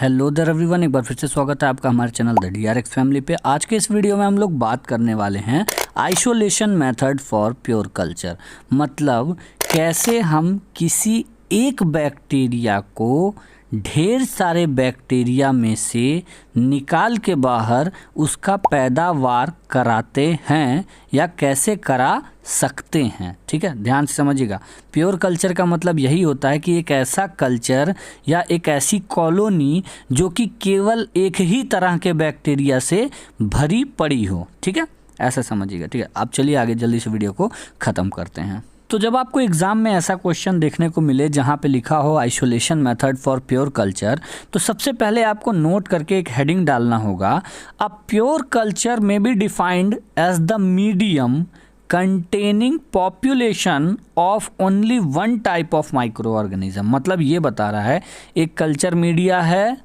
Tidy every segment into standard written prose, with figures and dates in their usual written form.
Hello there everyone, एक बार फिर से स्वागत है आपका हमारे चैनल द डीआरएक्स फैमिली पे। आज के इस वीडियो में हम लोग बात करने वाले हैं isolation method for pure culture. मतलब कैसे हम किसी एक बैक्टीरिया को ढेर सारे बैक्टीरिया में से निकाल के बाहर उसका पैदावार कराते हैं या कैसे करा सकते हैं। ठीक है, ध्यान से समझिएगा। प्योर कल्चर का मतलब यही होता है कि एक ऐसा कल्चर या एक ऐसी कॉलोनी जो कि केवल एक ही तरह के बैक्टीरिया से भरी पड़ी हो। ठीक है, ऐसा समझिएगा। ठीक है, अब चलिए आगे जल्दी से वीडियो को ख़त्म करते हैं। तो जब आपको एग्जाम में ऐसा क्वेश्चन देखने को मिले जहाँ पे लिखा हो isolation method for pure culture, तो सबसे पहले आपको नोट करके एक हेडिंग डालना होगा। A pure culture may be defined as the medium containing population of only one type of micro organism. मतलब ये बता रहा है एक कल्चर मीडिया है,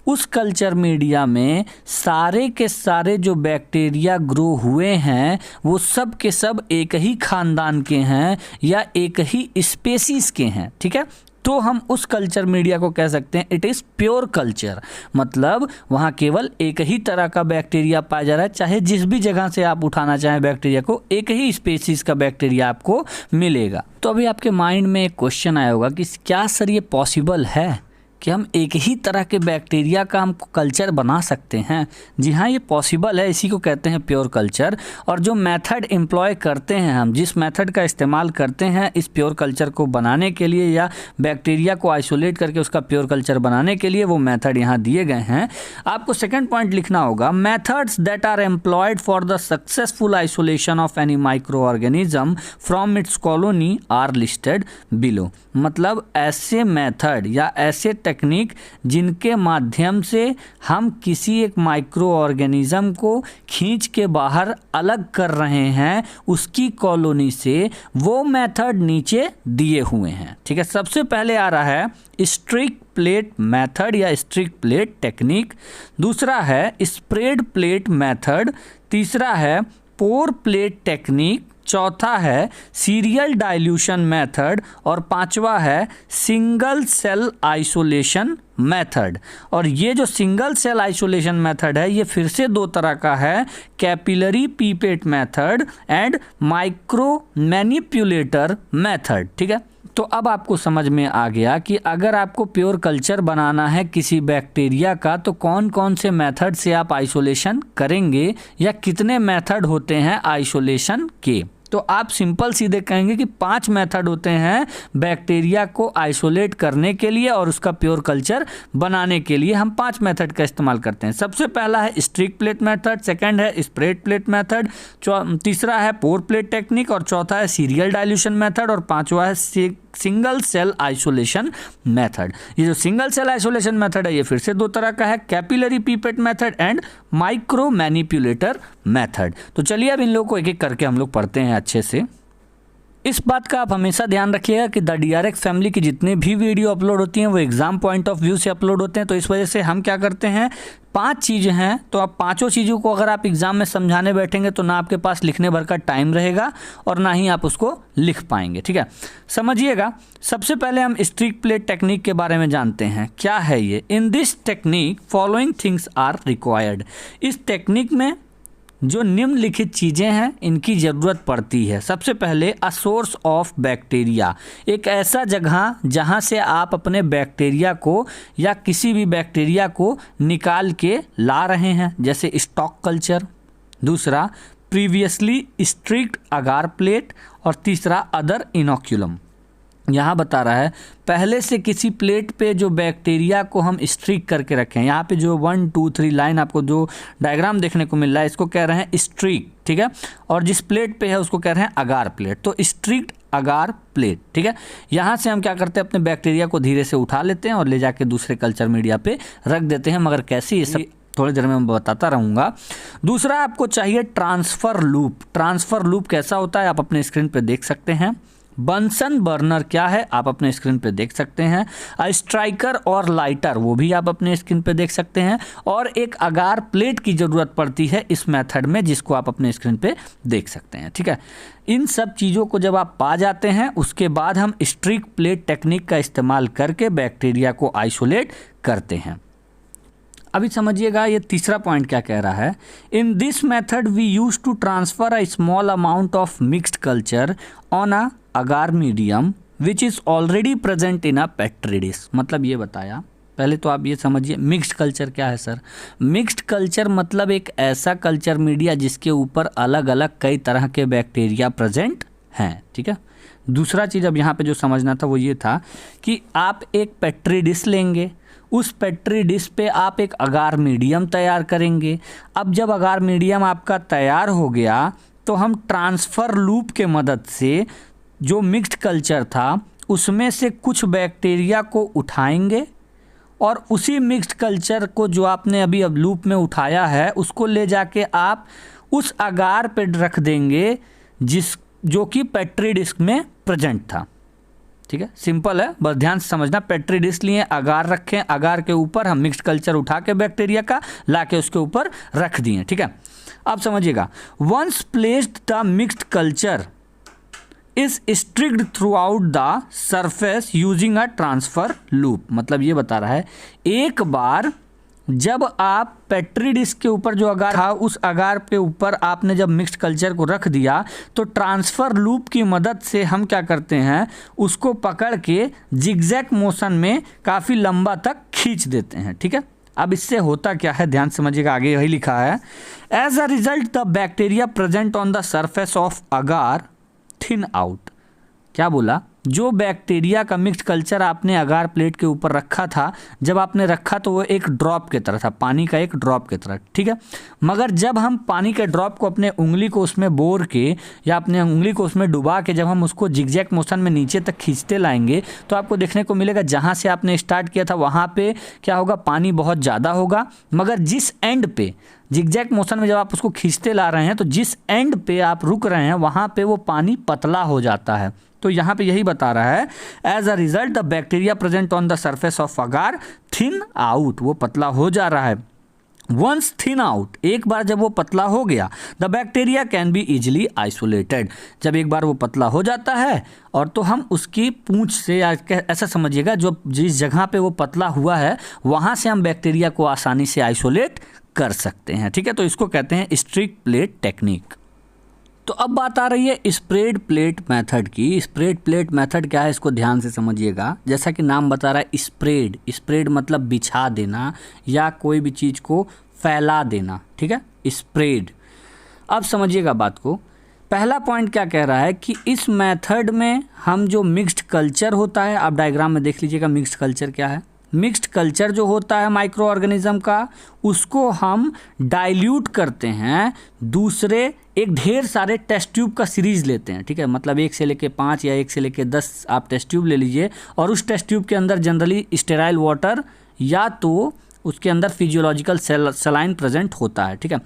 उस कल्चर मीडिया में सारे के सारे जो बैक्टीरिया ग्रो हुए हैं वो सब के सब एक ही खानदान के हैं या एक ही स्पेसीज के हैं। ठीक है, तो हम उस कल्चर मीडिया को कह सकते हैं इट इज़ प्योर कल्चर। मतलब वहाँ केवल एक ही तरह का बैक्टीरिया पाया जा रहा है, चाहे जिस भी जगह से आप उठाना चाहें बैक्टीरिया को, एक ही स्पेसीज का बैक्टीरिया आपको मिलेगा। तो अभी आपके माइंड में एक क्वेश्चन आया होगा कि क्या सर ये पॉसिबल है कि हम एक ही तरह के बैक्टीरिया का हम कल्चर बना सकते हैं? जी हाँ, ये पॉसिबल है, इसी को कहते हैं प्योर कल्चर। और जो मेथड एम्प्लॉय करते हैं हम, जिस मेथड का इस्तेमाल करते हैं इस प्योर कल्चर को बनाने के लिए या बैक्टीरिया को आइसोलेट करके उसका प्योर कल्चर बनाने के लिए, वो मेथड यहाँ दिए गए हैं। आपको सेकेंड पॉइंट लिखना होगा, methods that are employed for the successful isolation of any micro organism from its colony are listed below. मतलब ऐसे मेथड या ऐसे टेक्निक जिनके माध्यम से हम किसी एक माइक्रो ऑर्गेनिज्म को खींच के बाहर अलग कर रहे हैं उसकी कॉलोनी से, वो मेथड नीचे दिए हुए हैं। ठीक है, सबसे पहले आ रहा है स्ट्रिक प्लेट मेथड या स्ट्रिक प्लेट टेक्निक, दूसरा है स्प्रेड प्लेट मेथड, तीसरा है पोर प्लेट टेक्निक, चौथा है सीरियल डाइल्यूशन मेथड और पांचवा है सिंगल सेल आइसोलेशन मेथड। और ये जो सिंगल सेल आइसोलेशन मेथड है ये फिर से दो तरह का है, capillary pipette method and micro manipulator method. ठीक है, तो अब आपको समझ में आ गया कि अगर आपको प्योर कल्चर बनाना है किसी बैक्टीरिया का तो कौन कौन से मेथड से आप आइसोलेशन करेंगे या कितने मेथड होते हैं आइसोलेशन के। तो आप सिंपल सीधे कहेंगे कि 5 मेथड होते हैं बैक्टीरिया को आइसोलेट करने के लिए और उसका प्योर कल्चर बनाने के लिए हम 5 मेथड का इस्तेमाल करते हैं। सबसे पहला है स्ट्रिक प्लेट मेथड, सेकंड है स्प्रेड प्लेट मेथड, तीसरा है पोर प्लेट टेक्निक और चौथा है सीरियल डाइल्यूशन मेथड और पांचवा है सिंगल सेल आइसोलेशन मेथड। ये जो सिंगल सेल आइसोलेशन मेथड है ये फिर से दो तरह का है, capillary pipette method and micro manipulator method. तो चलिए अब इन लोगों को एक एक करके हम लोग पढ़ते हैं अच्छे से। इस बात का आप हमेशा ध्यान रखिएगा कि द डीआरएक्स फैमिली की जितने भी वीडियो अपलोड होती हैं वो एग्जाम पॉइंट ऑफ व्यू से अपलोड होते हैं। तो इस वजह से हम क्या करते हैं, 5 चीज़ें हैं तो आप पांचों चीज़ों को अगर आप एग्जाम में समझाने बैठेंगे तो ना आपके पास लिखने भर का टाइम रहेगा और ना ही आप उसको लिख पाएंगे। ठीक है, समझिएगा। सबसे पहले हम स्ट्रिक प्लेट टेक्निक के बारे में जानते हैं। क्या है ये? In this technique following things are required. इस टेक्निक में जो निम्नलिखित चीज़ें हैं इनकी ज़रूरत पड़ती है। सबसे पहले अ सोर्स ऑफ बैक्टीरिया, एक ऐसा जगह जहां से आप अपने बैक्टीरिया को या किसी भी बैक्टीरिया को निकाल के ला रहे हैं, जैसे स्टॉक कल्चर। दूसरा प्रीवियसली स्ट्रिक्ड अगार प्लेट और तीसरा अदर इनोक्यूलम। यहाँ बता रहा है पहले से किसी प्लेट पे जो बैक्टीरिया को हम स्ट्रिक करके रखें। यहाँ पे जो 1 2 3 लाइन आपको जो डायग्राम देखने को मिल रहा है इसको कह रहे हैं स्ट्रिक। ठीक है, और जिस प्लेट पे है उसको कह रहे हैं अगार प्लेट। तो स्ट्रिक्ड अगार प्लेट। ठीक है, यहाँ से हम क्या करते हैं, अपने बैक्टीरिया को धीरे से उठा लेते हैं और ले जाके दूसरे कल्चर मीडिया पे रख देते हैं। मगर कैसे, ये सब थोड़ी देर में मैं बताता रहूँगा। दूसरा आपको चाहिए ट्रांसफ़र लूप। ट्रांसफ़र लूप कैसा होता है आप अपने स्क्रीन पे देख सकते हैं। बंसन बर्नर क्या है आप अपने स्क्रीन पे देख सकते हैं। स्ट्राइकर और लाइटर वो भी आप अपने स्क्रीन पे देख सकते हैं। और एक अगार प्लेट की ज़रूरत पड़ती है इस मेथड में जिसको आप अपने स्क्रीन पे देख सकते हैं। ठीक है, इन सब चीज़ों को जब आप पा जाते हैं उसके बाद हम स्ट्रिक प्लेट टेक्निक का इस्तेमाल करके बैक्टीरिया को आइसोलेट करते हैं। अभी समझिएगा ये तीसरा पॉइंट क्या कह रहा है। In this method we use to transfer a small amount of mixed culture on a agar medium which is already present in a petri dish. मतलब ये बताया, पहले तो आप ये समझिए मिक्स्ड कल्चर क्या है सर। मिक्स्ड कल्चर मतलब एक ऐसा कल्चर मीडिया जिसके ऊपर अलग अलग कई तरह के बैक्टीरिया प्रेजेंट हैं, ठीक है। दूसरा चीज़ अब यहाँ पे जो समझना था वो ये था कि आप एक पेट्री डिश लेंगे, उस पेट्री डिश पे आप एक अगार मीडियम तैयार करेंगे। अब जब अगार मीडियम आपका तैयार हो गया तो हम ट्रांसफ़र लूप के मदद से जो मिक्स्ड कल्चर था उसमें से कुछ बैक्टीरिया को उठाएंगे और उसी मिक्स्ड कल्चर को जो आपने अभी अब लूप में उठाया है उसको ले जाके आप उस अगार पे रख देंगे जो कि पेट्री डिश में प्रेजेंट था, ठीक है। सिंपल है, बस ध्यान से समझना। पेट्री डिश लिए, अगार रखें, अगार के ऊपर हम मिक्स्ड कल्चर उठा के बैक्टीरिया का ला के उसके ऊपर रख दिए, ठीक है। अब समझिएगा, once placed the mixed culture is streaked throughout the surface using a transfer loop. मतलब ये बता रहा है एक बार जब आप पेट्री डिश के ऊपर जो अगार था उस अगार के ऊपर आपने जब मिक्स्ड कल्चर को रख दिया तो ट्रांसफ़र लूप की मदद से हम क्या करते हैं, उसको पकड़ के जिगजैग मोशन में काफ़ी लंबा तक खींच देते हैं, ठीक है। अब इससे होता क्या है, ध्यान समझिएगा, आगे यही लिखा है, as a result the bacteria present on the surface of agar thin out. क्या बोला, जो बैक्टीरिया का मिक्स्ड कल्चर आपने अगार प्लेट के ऊपर रखा था, जब आपने रखा तो वो एक ड्रॉप की तरह था, पानी का एक ड्रॉप की तरह, ठीक है। मगर जब हम पानी के ड्रॉप को अपने उंगली को उसमें बोर के या अपने उंगली को उसमें डुबा के जब हम उसको जिगजैग मोशन में नीचे तक खींचते लाएंगे तो आपको देखने को मिलेगा जहाँ से आपने स्टार्ट किया था वहाँ पे क्या होगा, पानी बहुत ज़्यादा होगा, मगर जिस एंड पे जिगजैग मोशन में जब आप उसको खींचते ला रहे हैं तो जिस एंड पे आप रुक रहे हैं वहाँ पे वो पानी पतला हो जाता है। तो यहाँ पे यही बता रहा है, as a result the bacteria present on the surface of agar thin out, वो पतला हो जा रहा है। वंस थिन आउट, एक बार जब वो पतला हो गया, the bacteria can be easily isolated, जब एक बार वो पतला हो जाता है और तो हम उसकी पूंछ से, या ऐसा समझिएगा जो जिस जगह पे वो पतला हुआ है वहाँ से हम बैक्टीरिया को आसानी से आइसोलेट कर सकते हैं, ठीक है। तो इसको कहते हैं स्ट्रिक प्लेट टेक्निक। तो अब बात आ रही है स्प्रेड प्लेट मेथड की। स्प्रेड प्लेट मेथड क्या है, इसको ध्यान से समझिएगा। जैसा कि नाम बता रहा है स्प्रेड, स्प्रेड मतलब बिछा देना या कोई भी चीज़ को फैला देना, ठीक है, स्प्रेड। अब समझिएगा बात को। पहला पॉइंट क्या कह रहा है कि इस मेथड में हम जो मिक्स्ड कल्चर होता है, आप डायग्राम में देख लीजिएगा मिक्स्ड कल्चर क्या है। मिक्स्ड कल्चर जो होता है माइक्रो ऑर्गेनिज्म का, उसको हम डाइल्यूट करते हैं दूसरे एक ढेर सारे टेस्ट ट्यूब का सीरीज़ लेते हैं, ठीक है। मतलब 1 से लेके 5 या 1 से लेके 10 आप टेस्ट ट्यूब ले लीजिए और उस टेस्ट ट्यूब के अंदर जनरली स्टेराइल वाटर या तो उसके अंदर फिजियोलॉजिकल सलाइन प्रेजेंट होता है, ठीक है।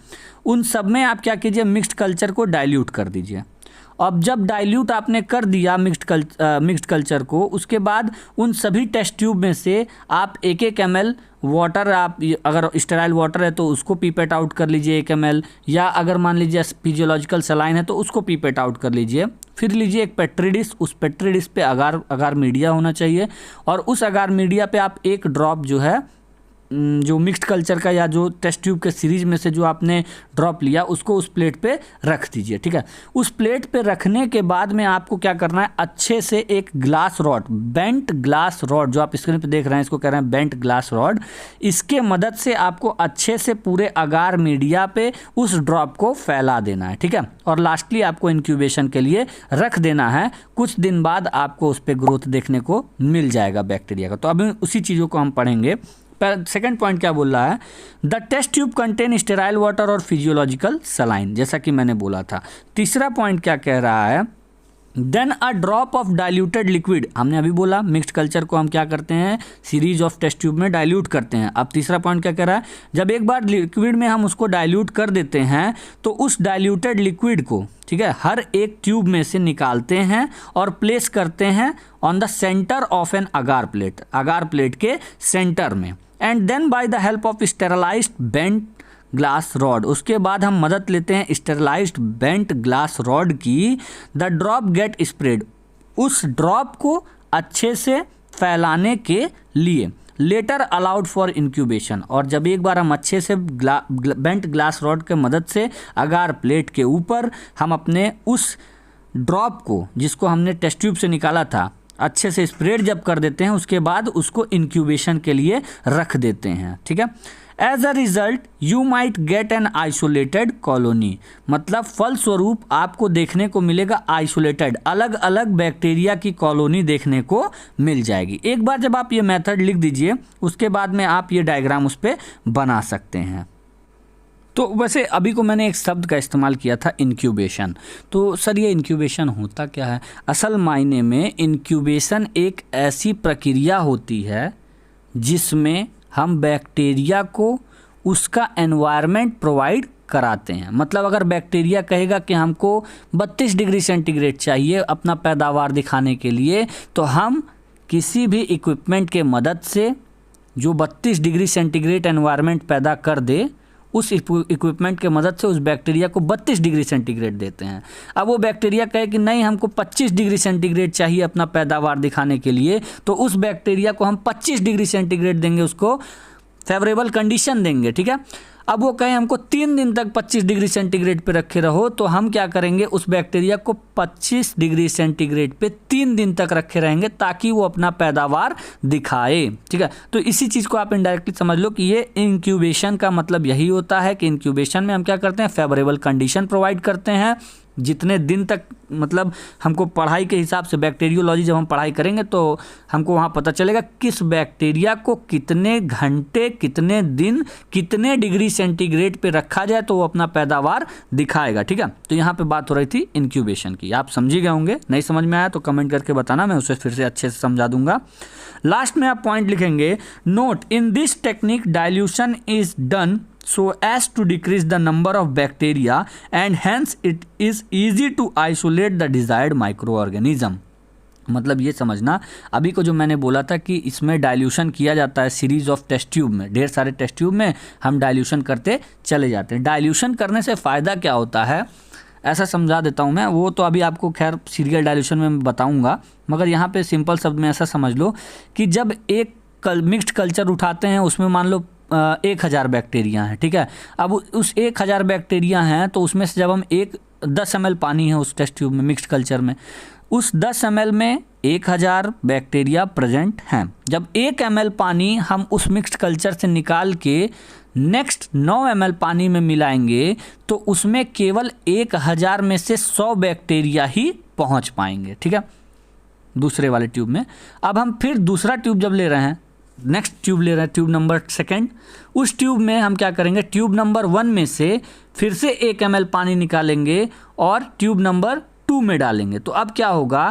उन सब में आप क्या कीजिए, मिक्स्ड कल्चर को डाइल्यूट कर दीजिए। अब जब डाइल्यूट आपने कर दिया मिक्स्ड कल्चर को, उसके बाद उन सभी टेस्ट ट्यूब में से आप 1-1 ml वाटर, आप अगर स्टेराइल वाटर है तो उसको पीपेट आउट कर लीजिए 1 ml, या अगर मान लीजिए फिजियोलॉजिकल सलाइन है तो उसको पीपेट आउट कर लीजिए। फिर लीजिए एक पेट्री डिश, उस पेट्री डिश पे अगार मीडिया होना चाहिए और उस अगार मीडिया पे आप एक ड्रॉप जो है जो मिक्स्ड कल्चर का या जो टेस्ट ट्यूब के सीरीज में से जो आपने ड्रॉप लिया उसको उस प्लेट पे रख दीजिए, ठीक है। उस प्लेट पे रखने के बाद में आपको क्या करना है, अच्छे से एक glass rod, bent glass rod जो आप स्क्रीन पे देख रहे हैं इसको कह रहे हैं बेंट ग्लास रॉड, इसके मदद से आपको अच्छे से पूरे अगार मीडिया पे उस ड्रॉप को फैला देना है, ठीक है। और लास्टली आपको इंक्यूबेशन के लिए रख देना है। कुछ दिन बाद आपको उस पर ग्रोथ देखने को मिल जाएगा बैक्टीरिया का। तो अभी उसी चीज़ों को हम पढ़ेंगे। सेकेंड पॉइंट क्या बोल रहा है, the test tube contain sterile water और फिजियोलॉजिकल सलाइन, जैसा कि मैंने बोला था। तीसरा पॉइंट क्या कह रहा है, then a drop of diluted liquid, हमने अभी बोला मिक्स्ड कल्चर को हम क्या करते हैं, सीरीज ऑफ टेस्ट ट्यूब में डाइल्यूट करते हैं। अब तीसरा पॉइंट क्या कह रहा है, जब एक बार लिक्विड में हम उसको डाइल्यूट कर देते हैं तो उस डाइल्यूटेड लिक्विड को, ठीक है, हर एक ट्यूब में से निकालते हैं और प्लेस करते हैं on the centre of an agar plate, agar plate के सेंटर में, and then by the help of sterilised bent glass rod, उसके बाद हम मदद लेते हैं स्टेरलाइज्ड बेंट ग्लास रॉड की, द ड्रॉप गेट स्प्रेड, उस ड्रॉप को अच्छे से फैलाने के लिए। Later allowed for incubation. और जब एक बार हम अच्छे से बेंट ग्लास रॉड के मदद से अगार प्लेट के ऊपर हम अपने उस ड्रॉप को, जिसको हमने टेस्ट ट्यूब से निकाला था, अच्छे से स्प्रेड जब कर देते हैं, उसके बाद उसको इंक्यूबेशन के लिए रख देते हैं। ठीक है। As a result you might get an isolated colony, मतलब फलस्वरूप आपको देखने को मिलेगा आइसोलेटेड, अलग अलग बैक्टीरिया की कॉलोनी देखने को मिल जाएगी। एक बार जब आप ये मेथड लिख दीजिए, उसके बाद में आप ये डायग्राम उस पर बना सकते हैं। तो वैसे अभी को मैंने एक शब्द का इस्तेमाल किया था, इंक्यूबेशन। तो सर ये इंक्यूबेशन होता क्या है? असल मायने में इंक्यूबेशन एक ऐसी प्रक्रिया होती है जिसमें हम बैक्टीरिया को उसका एनवायरनमेंट प्रोवाइड कराते हैं। मतलब अगर बैक्टीरिया कहेगा कि हमको 32 डिग्री सेंटीग्रेड चाहिए अपना पैदावार दिखाने के लिए, तो हम किसी भी इक्विपमेंट के मदद से जो 32 डिग्री सेंटीग्रेड एनवायरनमेंट पैदा कर दे, उस इक्विपमेंट के मदद से उस बैक्टीरिया को 32 डिग्री सेंटीग्रेड देते हैं। अब वो बैक्टीरिया कहे कि नहीं हमको 25 डिग्री सेंटीग्रेड चाहिए अपना पैदावार दिखाने के लिए, तो उस बैक्टीरिया को हम 25 डिग्री सेंटीग्रेड देंगे, उसको फेवरेबल कंडीशन देंगे। ठीक है। अब वो कहे हमको 3 दिन तक 25 डिग्री सेंटीग्रेड पे रखे रहो, तो हम क्या करेंगे, उस बैक्टीरिया को 25 डिग्री सेंटीग्रेड पे 3 दिन तक रखे रहेंगे ताकि वो अपना पैदावार दिखाए। ठीक है। तो इसी चीज़ को आप इनडायरेक्टली समझ लो कि ये इंक्यूबेशन का मतलब यही होता है कि इंक्यूबेशन में हम क्या करते हैं, फेवरेबल कंडीशन प्रोवाइड करते हैं। जितने दिन तक, मतलब हमको पढ़ाई के हिसाब से बैक्टीरियोलॉजी जब हम पढ़ाई करेंगे तो हमको वहाँ पता चलेगा किस बैक्टीरिया को कितने घंटे, कितने दिन, कितने डिग्री सेंटीग्रेड पे रखा जाए तो वो अपना पैदावार दिखाएगा। ठीक है। तो यहाँ पे बात हो रही थी इंक्यूबेशन की। आप समझी गए होंगे, नहीं समझ में आया तो कमेंट करके बताना, मैं उसे फिर से अच्छे से समझा दूंगा। लास्ट में आप पॉइंट लिखेंगे, note in this technique dilution is done so as to decrease the number of bacteria and hence it is easy to isolate the desired microorganism। मतलब ये समझना, अभी को जो मैंने बोला था कि इसमें डाइल्यूशन किया जाता है सीरीज ऑफ टेस्ट ट्यूब में, ढेर सारे टेस्ट ट्यूब में हम डाइल्यूशन करते चले जाते हैं। डाइल्यूशन करने से फ़ायदा क्या होता है, ऐसा समझा देता हूँ मैं। वो तो अभी आपको खैर सीरियल डाइल्यूशन में बताऊँगा, मगर यहाँ पे सिंपल शब्द में ऐसा समझ लो कि जब एक मिक्स्ड कल्चर उठाते हैं, उसमें मान लो 1000 बैक्टीरिया हैं। ठीक है। अब उस 1000 बैक्टीरिया हैं, तो उसमें से जब हम 10 ml पानी है उस टेस्ट ट्यूब में, मिक्स्ड कल्चर में, उस 10 ml में 1000 बैक्टीरिया प्रेजेंट हैं। जब 1 ml पानी हम उस मिक्स्ड कल्चर से निकाल के नेक्स्ट 9 ml पानी में मिलाएंगे, तो उसमें केवल 1000 में से 100 बैक्टीरिया ही पहुंच पाएंगे। ठीक है, दूसरे वाले ट्यूब में। अब हम फिर दूसरा ट्यूब जब ले रहे हैं, नेक्स्ट ट्यूब ले रहे हैं, ट्यूब नंबर 2, उस ट्यूब में हम क्या करेंगे, ट्यूब नंबर 1 में से फिर से 1 ml पानी निकालेंगे और ट्यूब नंबर 2 में डालेंगे। तो अब क्या होगा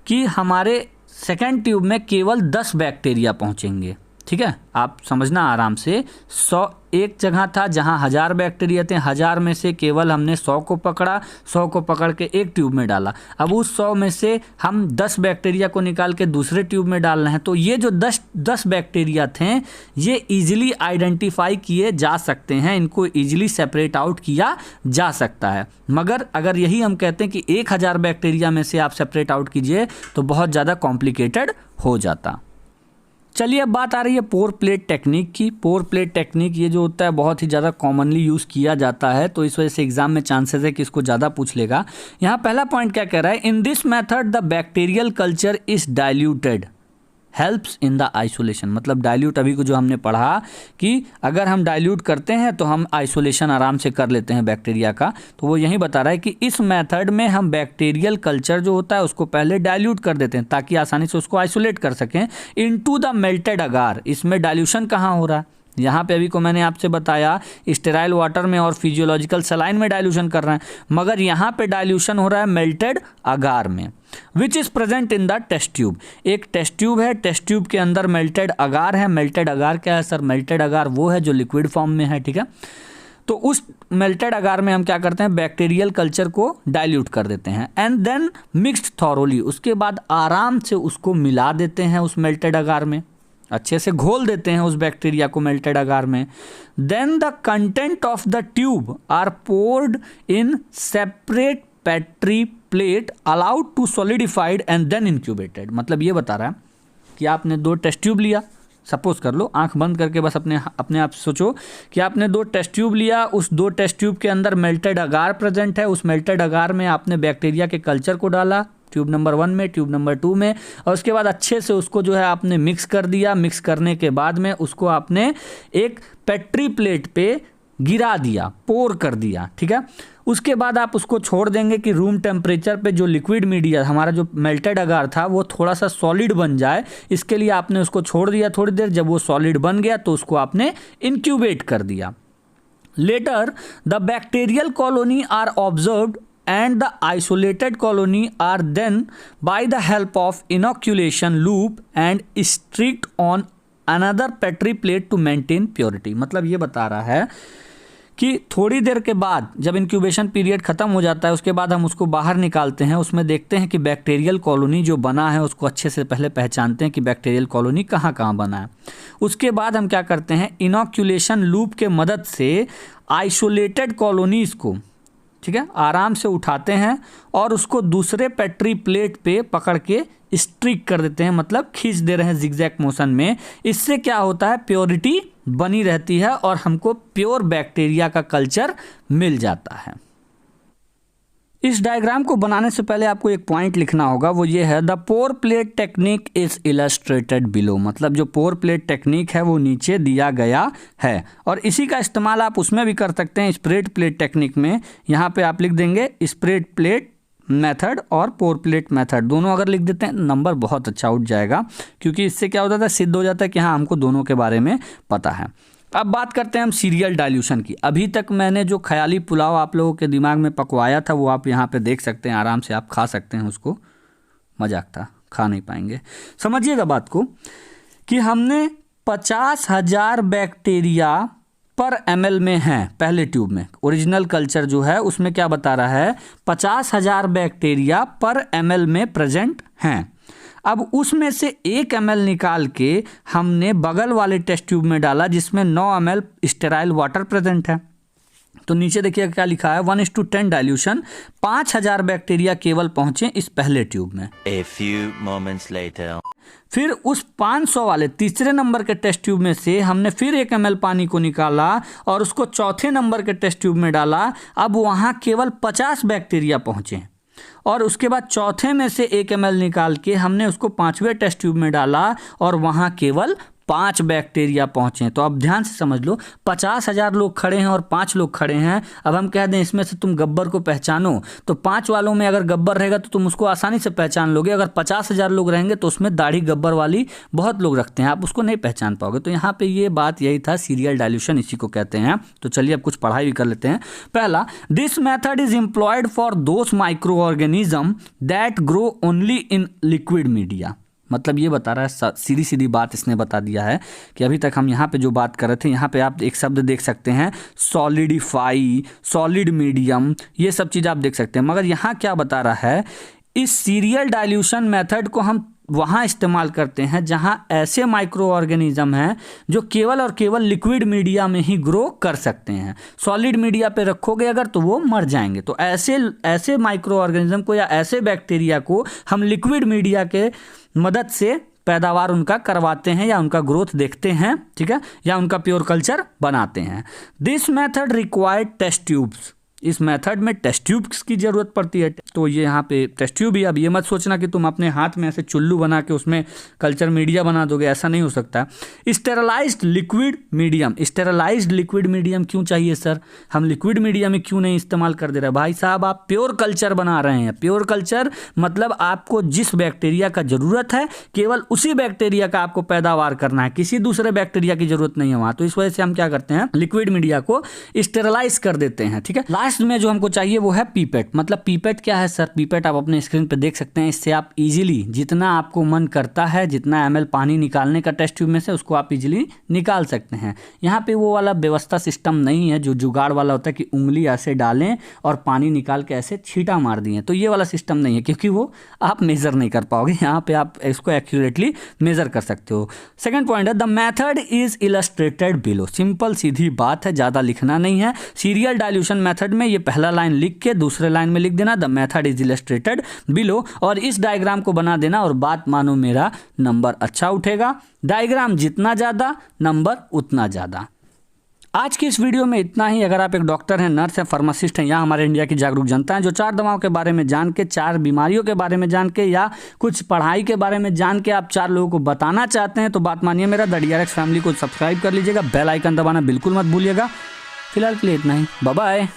कि हमारे सेकेंड ट्यूब में केवल 10 बैक्टीरिया पहुंचेंगे। ठीक है, आप समझना आराम से। 100 एक जगह था जहां 1000 बैक्टीरिया थे, 1000 में से केवल हमने 100 को पकड़ा, 100 को पकड़ के एक ट्यूब में डाला। अब उस 100 में से हम 10 बैक्टीरिया को निकाल के दूसरे ट्यूब में डाल रहे हैं। तो ये जो 10 बैक्टीरिया थे, ये इजीली आइडेंटिफाई किए जा सकते हैं, इनको इजीली सेपरेट आउट किया जा सकता है। मगर अगर यही हम कहते हैं कि 1000 बैक्टीरिया में से आप सेपरेट आउट कीजिए, तो बहुत ज़्यादा कॉम्प्लिकेटेड हो जाता। चलिए अब बात आ रही है पोर प्लेट टेक्निक की। पोर प्लेट टेक्निक ये जो होता है बहुत ही ज़्यादा कॉमनली यूज़ किया जाता है, तो इस वजह से एग्जाम में चांसेस है कि इसको ज़्यादा पूछ लेगा। यहाँ पहला पॉइंट क्या कह रहा है, in this method the bacterial culture is diluted helps in the isolation. मतलब डाइल्यूट अभी को जो हमने पढ़ा कि अगर हम डाइल्यूट करते हैं तो हम आइसोलेशन आराम से कर लेते हैं बैक्टीरिया का, तो वो यही बता रहा है कि इस मेथड में हम बैक्टीरियल कल्चर जो होता है उसको पहले डाइल्यूट कर देते हैं ताकि आसानी से उसको आइसोलेट कर सकें इनटू द मेल्टेड अगार। इसमें डाइल्यूशन कहाँ हो रहा है, यहाँ पे अभी को मैंने आपसे बताया स्टेराइल वाटर में और फिजियोलॉजिकल सलाइन में डाइल्यूशन कर रहे हैं, मगर यहाँ पे डाइल्यूशन हो रहा है मेल्टेड अगार में, which is present in the test tube. एक टेस्ट ट्यूब है, टेस्ट ट्यूब के अंदर मेल्टेड अगार है। मेल्टेड अगार क्या है सर, मेल्टेड अगार वो है जो लिक्विड फॉर्म में है। ठीक है, तो उस मेल्टेड अगार में हम क्या करते हैं, बैक्टीरियल कल्चर को डाइल्यूट कर देते हैं एंड देन मिक्स्ड थॉरोली। उसके बाद आराम से उसको मिला देते हैं उस मेल्टेड अगार में, अच्छे से घोल देते हैं उस बैक्टीरिया को मेल्टेड अगार में। Then the content of the tube are poured in separate petri plate allowed to solidified and then incubated. मतलब ये बता रहा है कि आपने 2 टेस्ट ट्यूब लिया, सपोज कर लो, आंख बंद करके बस अपने आप सोचो कि आपने 2 टेस्ट ट्यूब लिया, उस 2 टेस्ट ट्यूब के अंदर मेल्टेड अगार प्रेजेंट है, उस मेल्टेड अगार में आपने बैक्टीरिया के कल्चर को डाला, ट्यूब नंबर 1 में, ट्यूब नंबर 2 में, और उसके बाद अच्छे से उसको जो है आपने मिक्स कर दिया। मिक्स करने के बाद में उसको आपने एक पेट्री प्लेट पे गिरा दिया, पोर कर दिया, ठीक है। उसके बाद आप उसको छोड़ देंगे कि रूम टेम्परेचर पे जो लिक्विड मीडिया, हमारा जो मेल्टेड अगार था, वो थोड़ा सा सॉलिड बन जाए। इसके लिए आपने उसको छोड़ दिया थोड़ी देर। जब वो सॉलिड बन गया तो उसको आपने इंक्यूबेट कर दिया। Later the bacterial colony are observed and the isolated colony are then by the help of inoculation loop and streaked on another petri plate to maintain purity। मतलब ये बता रहा है कि थोड़ी देर के बाद जब इंक्यूबेशन पीरियड ख़त्म हो जाता है, उसके बाद हम उसको बाहर निकालते हैं, उसमें देखते हैं कि बैक्टीरियल कॉलोनी जो बना है उसको अच्छे से पहले पहचानते हैं कि बैक्टीरियल कॉलोनी कहाँ कहाँ बना है। उसके बाद हम क्या करते हैं, इनोक्यूलेशन लूप के मदद से आइसोलेटेड कॉलोनीज़ को, ठीक है, आराम से उठाते हैं और उसको दूसरे पेट्री प्लेट पे पकड़ के स्ट्रिक कर देते हैं, मतलब खींच दे रहे हैं जिगजैग मोशन में। इससे क्या होता है, प्योरिटी बनी रहती है और हमको प्योर बैक्टीरिया का कल्चर मिल जाता है। इस डायग्राम को बनाने से पहले आपको एक पॉइंट लिखना होगा, वो ये है, the pour plate technique is illustrated below. मतलब जो पोर प्लेट टेक्निक है वो नीचे दिया गया है और इसी का इस्तेमाल आप उसमें भी कर सकते हैं, स्प्रेड प्लेट टेक्निक में। यहाँ पे आप लिख देंगे स्प्रेड प्लेट मेथड और पोर प्लेट मेथड, दोनों अगर लिख देते हैं नंबर बहुत अच्छा उठ जाएगा, क्योंकि इससे क्या होता है, सिद्ध हो जाता है कि हाँ हमको दोनों के बारे में पता है। अब बात करते हैं हम सीरियल डाइल्यूशन की। अभी तक मैंने जो ख्याली पुलाव आप लोगों के दिमाग में पकवाया था वो आप यहाँ पे देख सकते हैं, आराम से आप खा सकते हैं उसको। मजाक था, खा नहीं पाएंगे। समझिएगा बात को कि हमने 50,000 बैक्टीरिया पर ml में हैं पहले ट्यूब में। ओरिजिनल कल्चर जो है उसमें क्या बता रहा है, 50,000 बैक्टीरिया पर ml में प्रेजेंट हैं। अब उसमें से 1 ml निकाल के हमने बगल वाले टेस्ट ट्यूब में डाला जिसमें 9 ml स्टेराइल वाटर प्रेजेंट है। तो नीचे देखिए क्या लिखा है, 1:10 डाइल्यूशन, 5,000 बैक्टीरिया केवल पहुंचे इस पहले ट्यूब में। A few moments later. फिर उस 500 वाले तीसरे नंबर के टेस्ट ट्यूब में से हमने फिर 1 ml पानी को निकाला और उसको चौथे नंबर के टेस्ट ट्यूब में डाला। अब वहाँ केवल 50 बैक्टीरिया पहुँचे और उसके बाद चौथे में से 1 ml निकाल के हमने उसको 5वें टेस्ट ट्यूब में डाला और वहाँ केवल 5 बैक्टीरिया पहुँचे। तो अब ध्यान से समझ लो, 50,000 लोग खड़े हैं और 5 लोग खड़े हैं। अब हम कह दें इसमें से तुम गब्बर को पहचानो, तो 5 वालों में अगर गब्बर रहेगा तो तुम उसको आसानी से पहचान लोगे। अगर 50,000 लोग रहेंगे तो उसमें दाढ़ी गब्बर वाली बहुत लोग रखते हैं, आप उसको नहीं पहचान पाओगे। तो यहाँ पे ये बात यही था, सीरियल डाइल्यूशन इसी को कहते हैं। तो चलिए अब कुछ पढ़ाई भी कर लेते हैं। पहला, this method is employed for those micro organism that grow only in liquid media. मतलब ये बता रहा है, सीधी सीधी बात इसने बता दिया है कि अभी तक हम यहाँ पे जो बात कर रहे थे, यहाँ पे आप एक शब्द देख सकते हैं सॉलिडिफाई, सॉलिड मीडियम, ये सब चीज़ आप देख सकते हैं। मगर यहाँ क्या बता रहा है, इस सीरियल डाइल्यूशन मेथड को हम वहाँ इस्तेमाल करते हैं जहाँ ऐसे माइक्रो ऑर्गेनिज्म हैं जो केवल और केवल लिक्विड मीडिया में ही ग्रो कर सकते हैं। सॉलिड मीडिया पे रखोगे अगर तो वो मर जाएंगे। तो ऐसे माइक्रो ऑर्गेनिज्म को या ऐसे बैक्टीरिया को हम लिक्विड मीडिया के मदद से पैदावार उनका करवाते हैं या उनका ग्रोथ देखते हैं, ठीक है, या उनका प्योर कल्चर बनाते हैं। This method required test tubes. इस मेथड में टेस्ट ट्यूब्स की ज़रूरत पड़ती है। तो ये यहाँ पे टेस्ट ट्यूब ही, अब ये मत सोचना कि तुम अपने हाथ में ऐसे चुल्लू बना के उसमें कल्चर मीडिया बना दोगे, ऐसा नहीं हो सकता। Sterilised liquid medium. Sterilised liquid medium क्यों चाहिए सर, हम लिक्विड मीडियम में क्यों नहीं इस्तेमाल कर दे रहे? भाई साहब, आप प्योर कल्चर बना रहे हैं। प्योर कल्चर मतलब आपको जिस बैक्टीरिया का ज़रूरत है केवल उसी बैक्टीरिया का आपको पैदावार करना है, किसी दूसरे बैक्टीरिया की ज़रूरत नहीं है वहाँ। तो इस वजह से हम क्या करते हैं, लिक्विड मीडिया को स्टेरलाइज कर देते हैं, ठीक है। लास्ट में जो हमको चाहिए वो है पीपेट। मतलब पीपेट क्या है सर? पीपेट आप अपने स्क्रीन पे देख सकते हैं। इससे आप इजीली जितना आपको मन करता है, जितना ml पानी निकालने का टेस्ट ट्यूब में से, उसको आप इजीली निकाल सकते हैं। यहाँ पे वो वाला व्यवस्था सिस्टम नहीं है जो जुगाड़ वाला होता है कि उंगली ऐसे डालें और पानी निकाल के ऐसे छींटा मार दिए। तो ये वाला सिस्टम नहीं है, क्योंकि वो आप मेजर नहीं कर पाओगे। यहाँ पे आप इसको एक्यूरेटली मेजर कर सकते हो। सेकेंड पॉइंट है, the method is illustrated below. Simple सीधी बात है, ज़्यादा लिखना नहीं है। सीरियल डाइल्यूशन मैथड में ये पहला लाइन लिख के दूसरे लाइन में लिख देना the method is illustrated below, और इस डायग्राम को बना देना और बात मानो मेरा नंबर अच्छा उठेगा। डायग्राम जितना ज़्यादा नंबर उतना ज़्यादा। आज की इस वीडियो में इतना ही। अगर आप एक डॉक्टर हैं, नर्स हैं, फार्मासिस्ट हैं या हमारे इंडिया की जागरूक जनता है जो 4 दवाओं के बारे में जान के, 4 बीमारियों के बारे में जान के या कुछ पढ़ाई के बारे में जान के आप 4 लोगों को बताना चाहते हैं, तो बात मानिए मेरा, द DRX फैमिली को सब्सक्राइब कर लीजिएगा, बेल आइकन दबाना बिल्कुल मत भूलिएगा। फिलहाल के लिए इतना ही, बाय बाय।